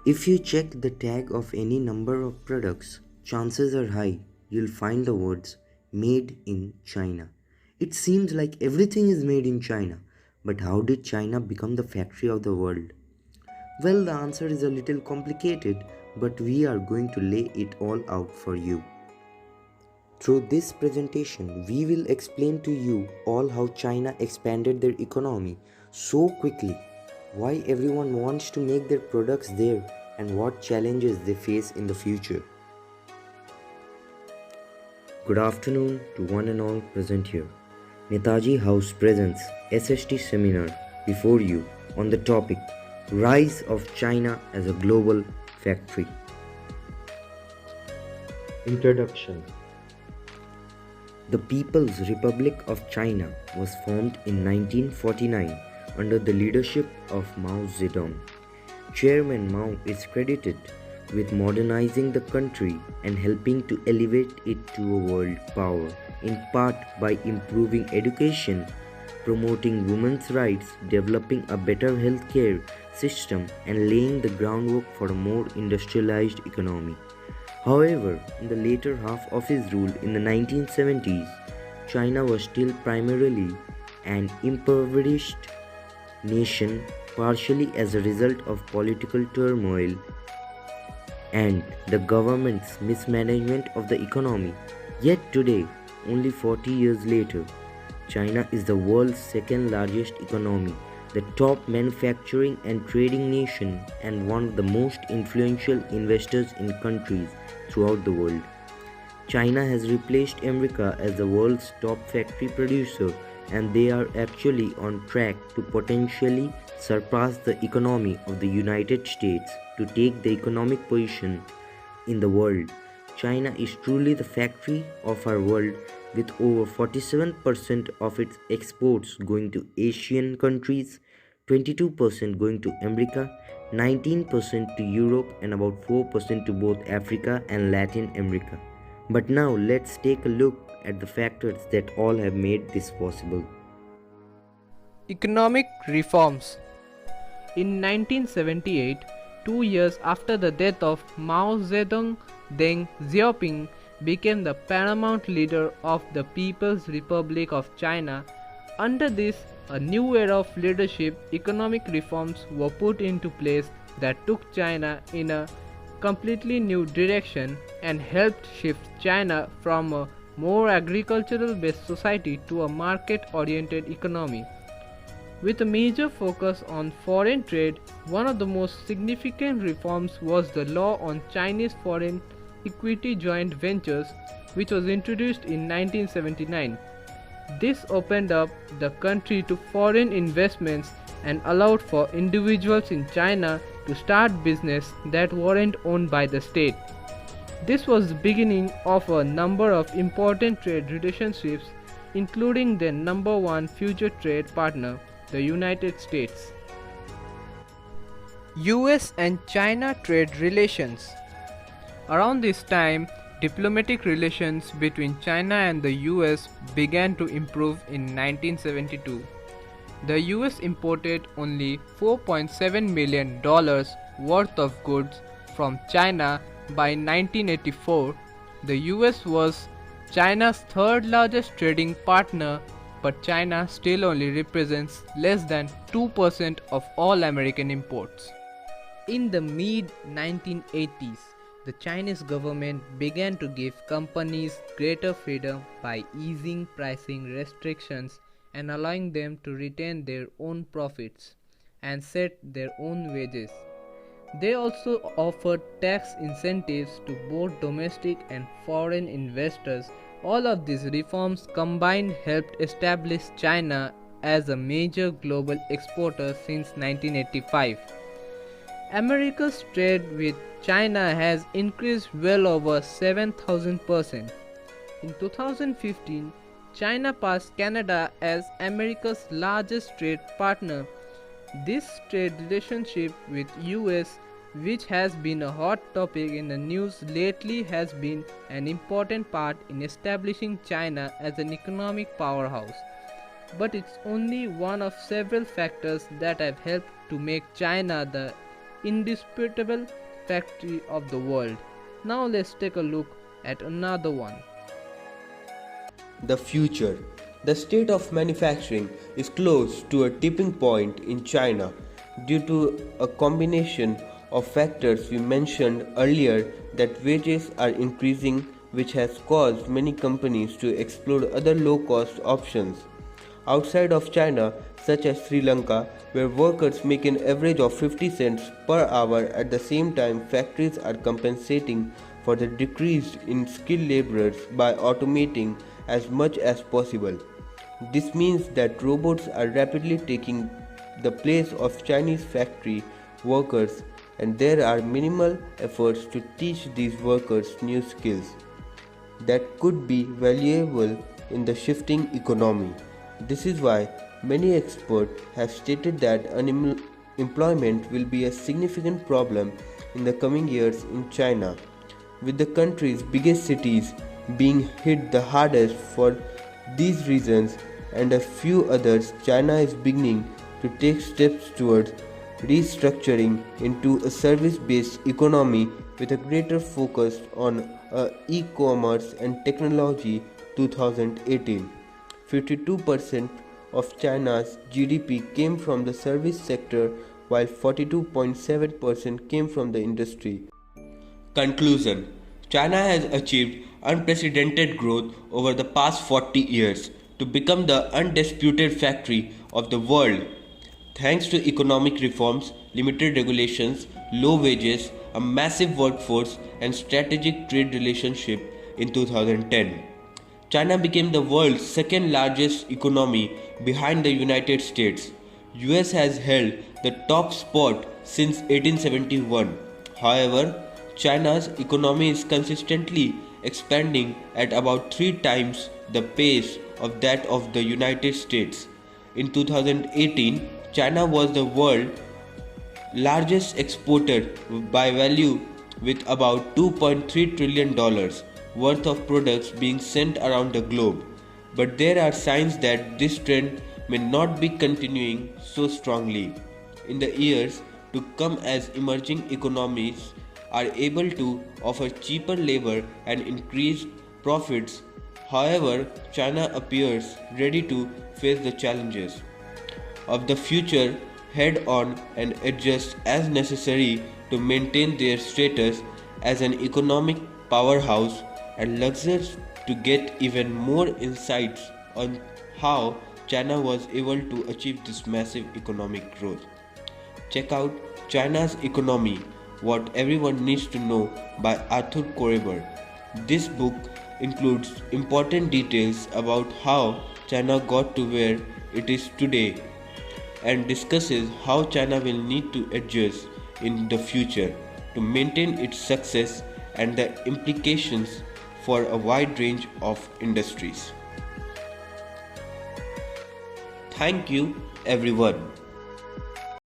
If you check the tag of any number of products, chances are high you'll find the words made in China. It seems like everything is made in China, but how did China become the factory of the world? Well, the answer is a little complicated, but we are going to lay it all out for you. Through this presentation, we will explain to you all how China expanded their economy so quickly, why everyone wants to make their products there, and what challenges they face in the future. Good afternoon to one and all present here. Netaji House presents SST seminar before you on the topic Rise of China as a Global Factory. Introduction. The People's Republic of China was formed in 1949 under the leadership of Mao Zedong. Chairman Mao is credited with modernizing the country and helping to elevate it to a world power, in part by improving education, promoting women's rights, developing a better healthcare system, and laying the groundwork for a more industrialized economy. However, in the later half of his rule in the 1970s, China was still primarily an impoverished nation, partially as a result of political turmoil and the government's mismanagement of the economy. Yet today, only 40 years later, China is the world's second largest economy, the top manufacturing and trading nation, and one of the most influential investors in countries throughout the world. China has replaced America as the world's top factory producer, and they are actually on track to potentially surpass the economy of the United States to take the economic position in the world. China is truly the factory of our world, with over 47% of its exports going to Asian countries, 22% going to America, 19% to Europe, and about 4% to both Africa and Latin America. But now let's take a look at the factors that all have made this possible. Economic reforms. In 1978, 2 years after the death of Mao Zedong, Deng Xiaoping became the paramount leader of the People's Republic of China. Under this, a new era of leadership, economic reforms were put into place that took China in a completely new direction and helped shift China from a more agricultural-based society to a market-oriented economy. With a major focus on foreign trade, one of the most significant reforms was the law on Chinese foreign equity joint ventures, which was introduced in 1979. This opened up the country to foreign investments and allowed for individuals in China to start business that weren't owned by the state. This was the beginning of a number of important trade relationships, including their number one future trade partner, the United States. US and China trade relations. Around this time, diplomatic relations between China and the US began to improve in 1972. The US imported only $4.7 million worth of goods from China by 1984. The US was China's third largest trading partner, but China still only represents less than 2% of all American imports. In the mid-1980s, the Chinese government began to give companies greater freedom by easing pricing restrictions and allowing them to retain their own profits and set their own wages. They also offered tax incentives to both domestic and foreign investors. All of these reforms combined helped establish China as a major global exporter since 1985. America's trade with China has increased well over 7,000%. In 2015, China passed Canada as America's largest trade partner. This trade relationship with US, which has been a hot topic in the news lately, has been an important part in establishing China as an economic powerhouse. But it's only one of several factors that have helped to make China the indisputable factory of the world. Now let's take a look at another one. The future. The state of manufacturing is close to a tipping point in China due to a combination of factors we mentioned earlier that wages are increasing, which has caused many companies to explore other low cost options outside of China, such as Sri Lanka, where workers make an average of 50 cents per hour. At the same time, factories are compensating for the decrease in skilled laborers by automating as much as possible. This means that robots are rapidly taking the place of Chinese factory workers, and there are minimal efforts to teach these workers new skills that could be valuable in the shifting economy. This is why many experts have stated that unemployment will be a significant problem in the coming years in China, with the country's biggest cities being hit the hardest. For these reasons and a few others, China is beginning to take steps towards restructuring into a service-based economy with a greater focus on e-commerce and technology. 2018, 52% of China's GDP came from the service sector, while 42.7% came from the industry. Conclusion. China has achieved unprecedented growth over the past 40 years to become the undisputed factory of the world. Thanks to economic reforms, limited regulations, low wages, a massive workforce, and strategic trade relationship in 2010, China became the world's second largest economy behind the United States. US has held the top spot since 1871. However, China's economy is consistently expanding at about 3 times the pace of that of the United States. In 2018, China was the world's largest exporter by value, with about $2.3 trillion worth of products being sent around the globe. But there are signs that this trend may not be continuing so strongly in the years to come, as emerging economies are able to offer cheaper labor and increased profits. However, China appears ready to face the challenges of the future head on and adjust as necessary to maintain their status as an economic powerhouse. And luxuries to get even more insights on how China was able to achieve this massive economic growth. Check out China's Economy: What Everyone Needs to Know by Arthur Koreber. This book includes important details about how China got to where it is today and discusses how China will need to adjust in the future to maintain its success and the implications for a wide range of industries. Thank you, everyone.